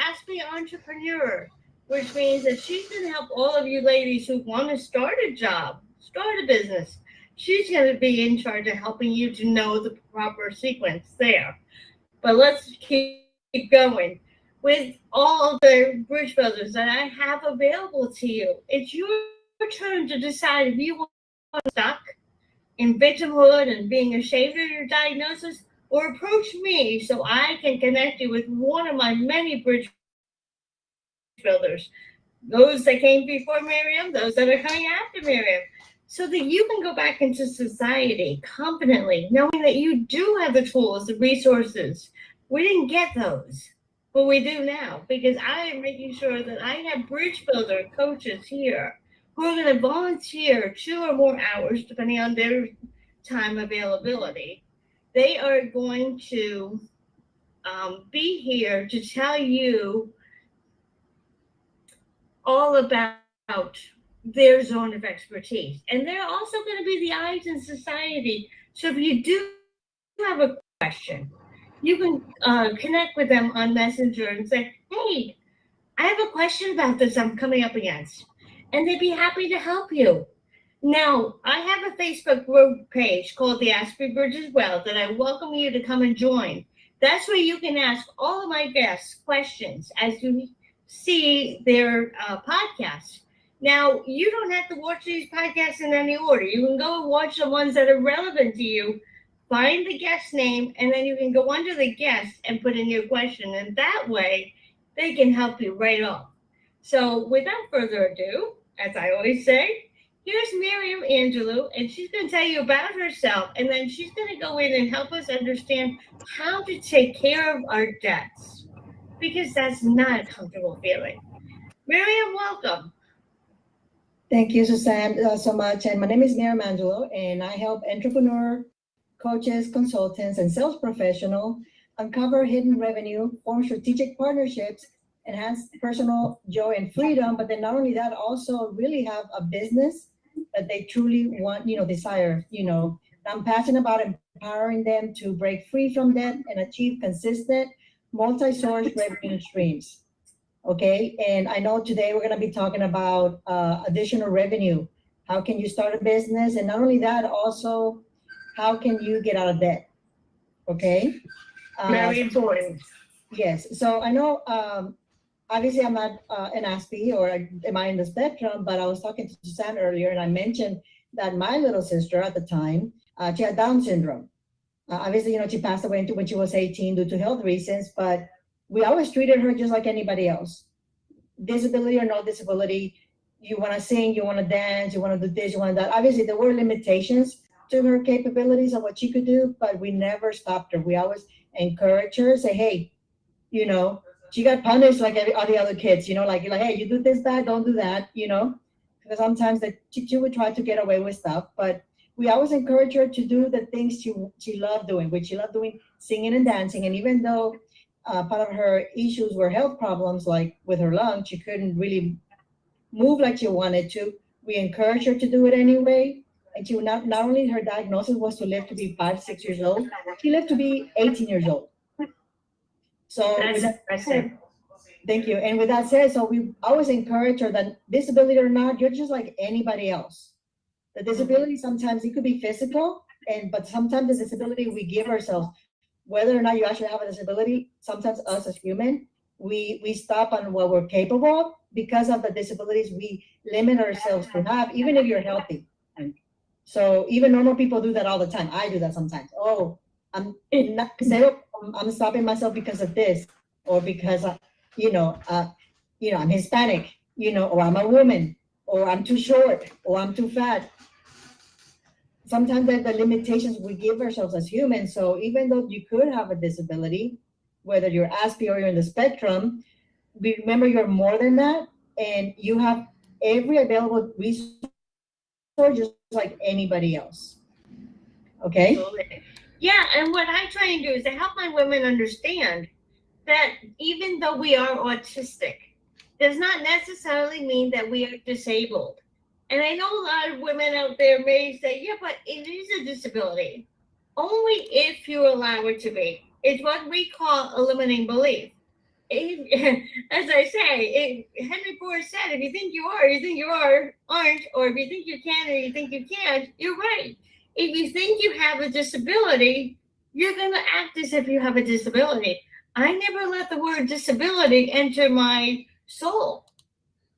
Aspie Entrepreneur, which means that she's going to help all of you ladies who want to start a job, start a business. She's going to be in charge of helping you to know the proper sequence there. But let's keep going. With all the bridge builders that I have available to you, it's your turn to decide if you want to stuck in victimhood and being ashamed of your diagnosis, or approach me so I can connect you with one of my many bridge builders. Those that came before Miriam, those that are coming after Miriam, so that you can go back into society confidently, knowing that you do have the tools, the resources. We didn't get those, but we do now because I am making sure that I have bridge builder coaches here who are going to volunteer 2 or more hours, depending on their time availability. They are going to be here to tell you all about their zone of expertise. And they're also going to be the eyes in society. So if you do have a question, you can connect with them on Messenger and say, hey, I have a question about this I'm coming up against. And they'd be happy to help you. Now, I have a Facebook group page called the Aspie Bridge as well that I welcome you to come and join. That's where you can ask all of my guests questions as you see their podcasts. Now, you don't have to watch these podcasts in any order. You can go and watch the ones that are relevant to you, find the guest name, and then you can go under the guest and put in your question. And that way, they can help you right off. So, without further ado, as I always say, here's Miriam Angelou, and she's going to tell you about herself, and then she's going to go in and help us understand how to take care of our debts, because that's not a comfortable feeling. Miriam, welcome. Thank you, Suzanne, so much. And my name is Miriam Angelo, and I help entrepreneur, coaches, consultants, and sales professionals uncover hidden revenue, form strategic partnerships, enhance personal joy and freedom. But then not only that, also really have a business that they truly want, desire. I'm passionate about empowering them to break free from debt and achieve consistent multi-source revenue streams. Okay, and I know today we're going to be talking about additional revenue. How can you start a business? And not only that, also, how can you get out of debt? Okay. Very important. Yes. So I know, obviously, I'm not an Aspie or am I in the spectrum, but I was talking to Suzanne earlier and I mentioned that my little sister at the time, she had Down syndrome. Obviously, she passed away when she was 18 due to health reasons, but we always treated her just like anybody else. Disability or no disability, you want to sing, you want to dance, you want to do this, you want that. Obviously, there were limitations to her capabilities of what she could do, but we never stopped her. We always encouraged her, say, hey, she got punished like all the other kids, like, hey, you do this bad, don't do that, because sometimes she would try to get away with stuff, but we always encourage her to do the things she loved doing, which she loved doing singing and dancing. And even though part of her issues were health problems, like with her lungs, she couldn't really move like she wanted to. We encouraged her to do it anyway. And she not only her diagnosis was to live to be 5, 6 years old, she lived to be 18 years old. So That's impressive. thank you. And with that said, so we always encourage her that disability or not, you're just like anybody else. The disability sometimes it could be physical, but sometimes the disability we give ourselves, whether or not you actually have a disability, sometimes us as human, we stop on what we're capable of because of the disabilities we limit ourselves to have, even if you're healthy. So even normal people do that all the time. I do that sometimes. Oh, I'm not, I'm stopping myself because of this, or because I'm Hispanic, or I'm a woman, or I'm too short, or I'm too fat. Sometimes the limitations we give ourselves as humans. So even though you could have a disability, whether you're Aspie or you're in the spectrum, remember you're more than that, and you have every available resource just like anybody else. Okay? Absolutely. Yeah, and what I try and do is to help my women understand that even though we are autistic, does not necessarily mean that we are disabled. And I know a lot of women out there may say, yeah, but it is a disability. Only if you allow it to be. It's what we call a limiting belief. as I say, Henry Ford said, if you think you are, you think you aren't, or if you think you can or you think you can't, you're right. If you think you have a disability, you're going to act as if you have a disability. I never let the word disability enter my soul.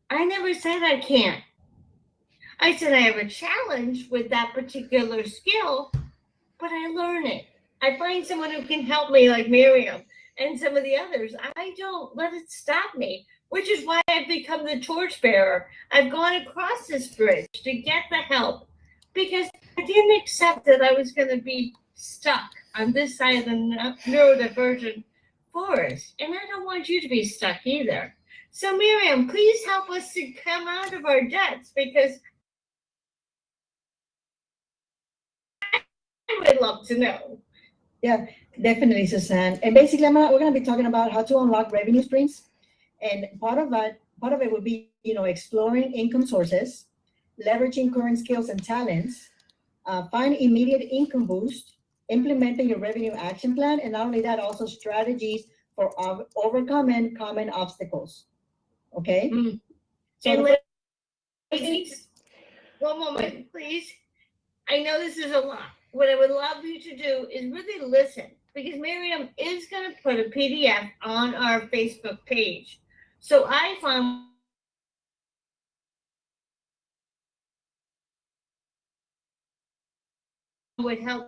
I never said I can't. I said I have a challenge with that particular skill, but I learn it. I find someone who can help me, like Miriam and some of the others. I don't let it stop me, which is why I've become the torchbearer. I've gone across this bridge to get the help because I didn't accept that I was going to be stuck on this side of the neurodivergent forest. And I don't want you to be stuck either. So, Miriam, please help us to come out of our debts because I would love to know. Yeah, definitely, Suzanne. And basically, we're going to be talking about how to unlock revenue streams. And part of it would be, exploring income sources, leveraging current skills and talents, find immediate income boost, implementing your revenue action plan, and not only that, also strategies for overcoming common obstacles. Okay. Mm. So And the ladies, one moment, please. I know this is a lot. What I would love you to do is really listen because Miriam is going to put a PDF on our Facebook page. So I found would help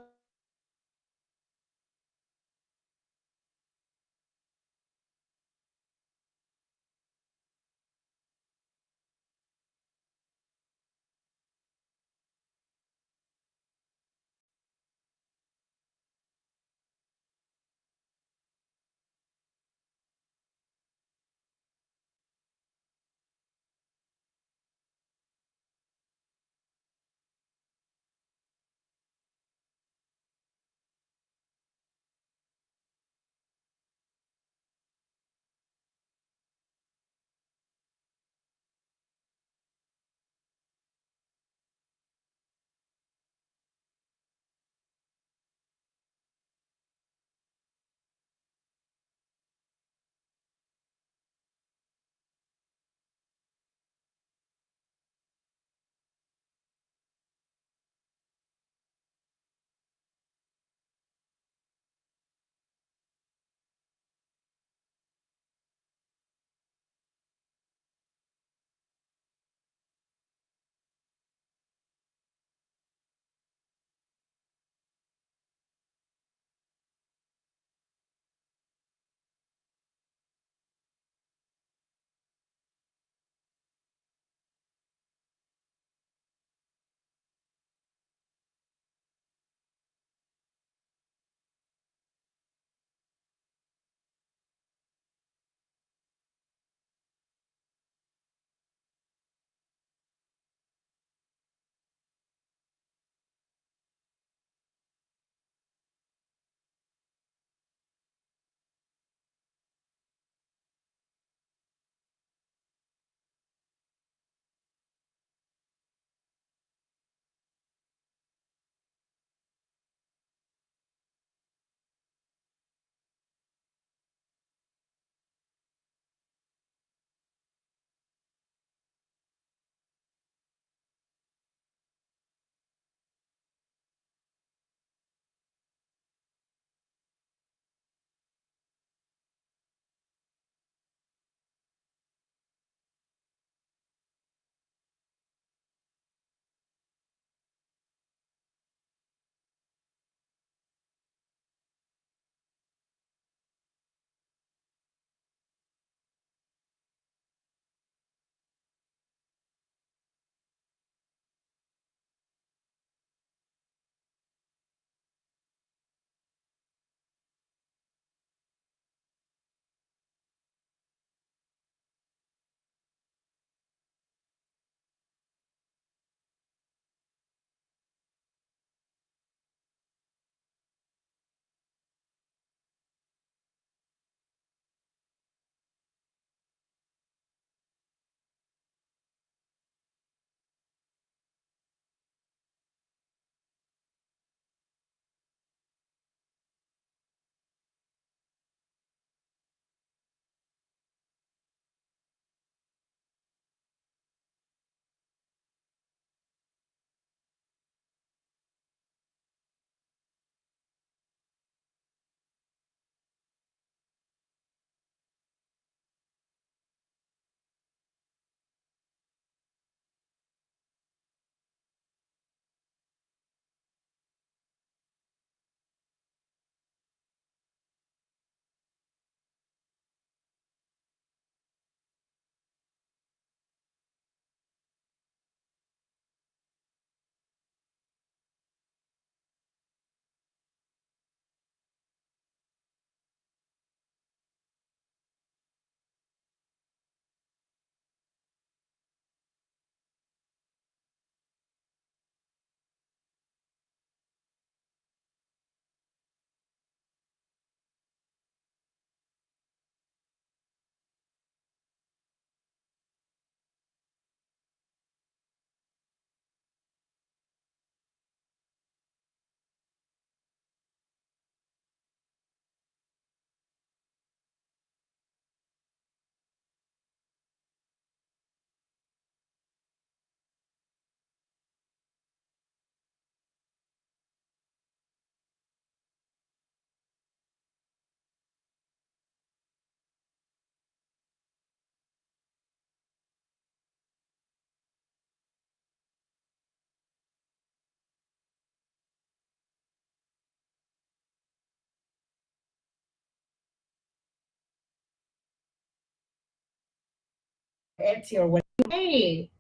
Etsy or whatever. Hey,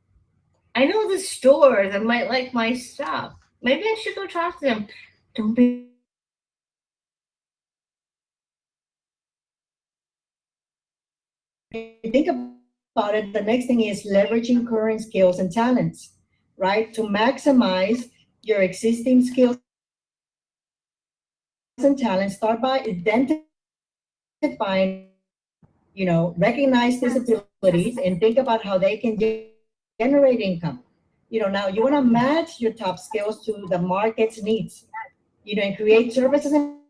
I know the store that might like my stuff. Maybe I should go talk to them. Don't be Think about it, the next thing is leveraging current skills and talents, right? To maximize your existing skills and talents, start by identifying, recognize these abilities and think about how they can generate income. Now you want to match your top skills to the market's needs, and create services and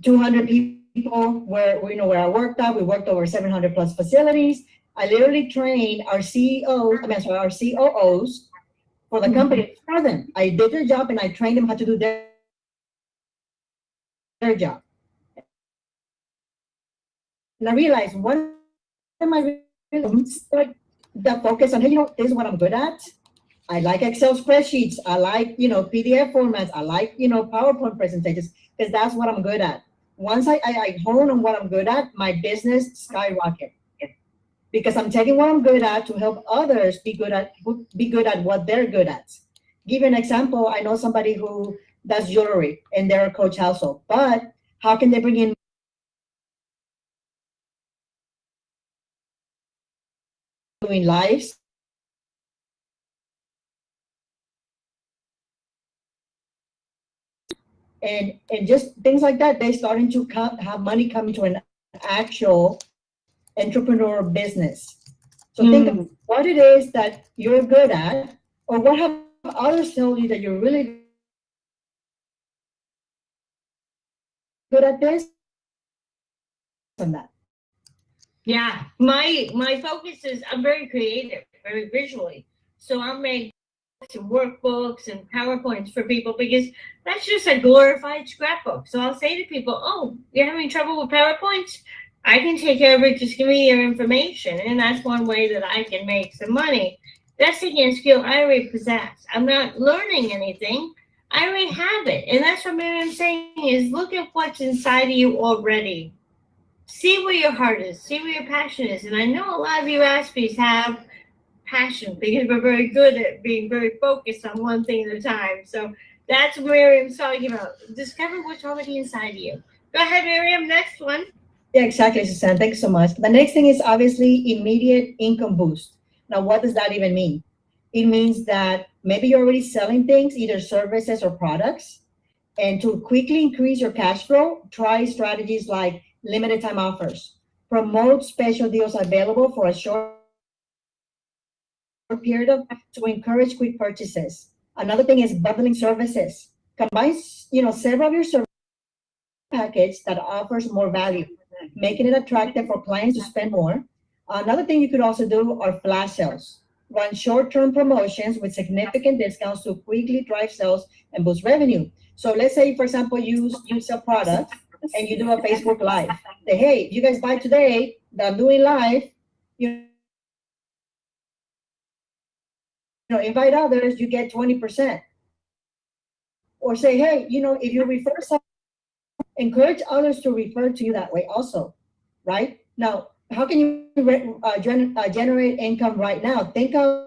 two 200 people where I worked at. We worked over 700 plus facilities. I literally trained our CEOs, I mean, sorry, our COOs for the company for them. I did their job and I trained them how to do their job. And I realized, what am I really like, the focus on, hey, this is what I'm good at. I like Excel spreadsheets. I like, PDF formats. I like, PowerPoint presentations, because that's what I'm good at. Once I hone on what I'm good at, my business skyrocket, because I'm taking what I'm good at to help others be good at what they're good at. Give you an example. I know somebody who does jewelry in their coach household, but how can they bring in doing lives and just things like that? They're starting to have money coming to an actual entrepreneur business. So think of what it is that you're good at, or what have others told you that you're really good at this and that. Yeah, my focus is I'm very creative, very visually. So I'll make some workbooks and PowerPoints for people because that's just a glorified scrapbook. So I'll say to people, "Oh, you're having trouble with PowerPoints? I can take care of it. Just give me your information." And that's one way that I can make some money. That's again a skill I already possess. I'm not learning anything. I already have it, and that's what Miriam's saying is look at what's inside of you already. See where your heart is, see where your passion is. And I know a lot of you Aspies have passion because we're very good at being very focused on one thing at a time. So that's what Miriam's talking about. Discover what's already inside of you. Go ahead, Miriam. Next one. Yeah, exactly, Suzanne. Thanks so much. The next thing is obviously immediate income boost. Now, what does that even mean? It means that maybe you're already selling things, either services or products. And to quickly increase your cash flow, try strategies like limited time offers. Promote special deals available for a short period of time to encourage quick purchases. Another thing is bundling services. Combine, several of your services package that offers more value, making it attractive for clients to spend more. Another thing you could also do are flash sales. Run short-term promotions with significant discounts to quickly drive sales and boost revenue. So let's say, for example, you sell products and you do a Facebook Live. Say, hey, if you guys buy today that I'm doing live, invite others, you get 20%. Or say, hey, if you refer someone, encourage others to refer to you that way also, right? Now, how can you generate income right now? Think of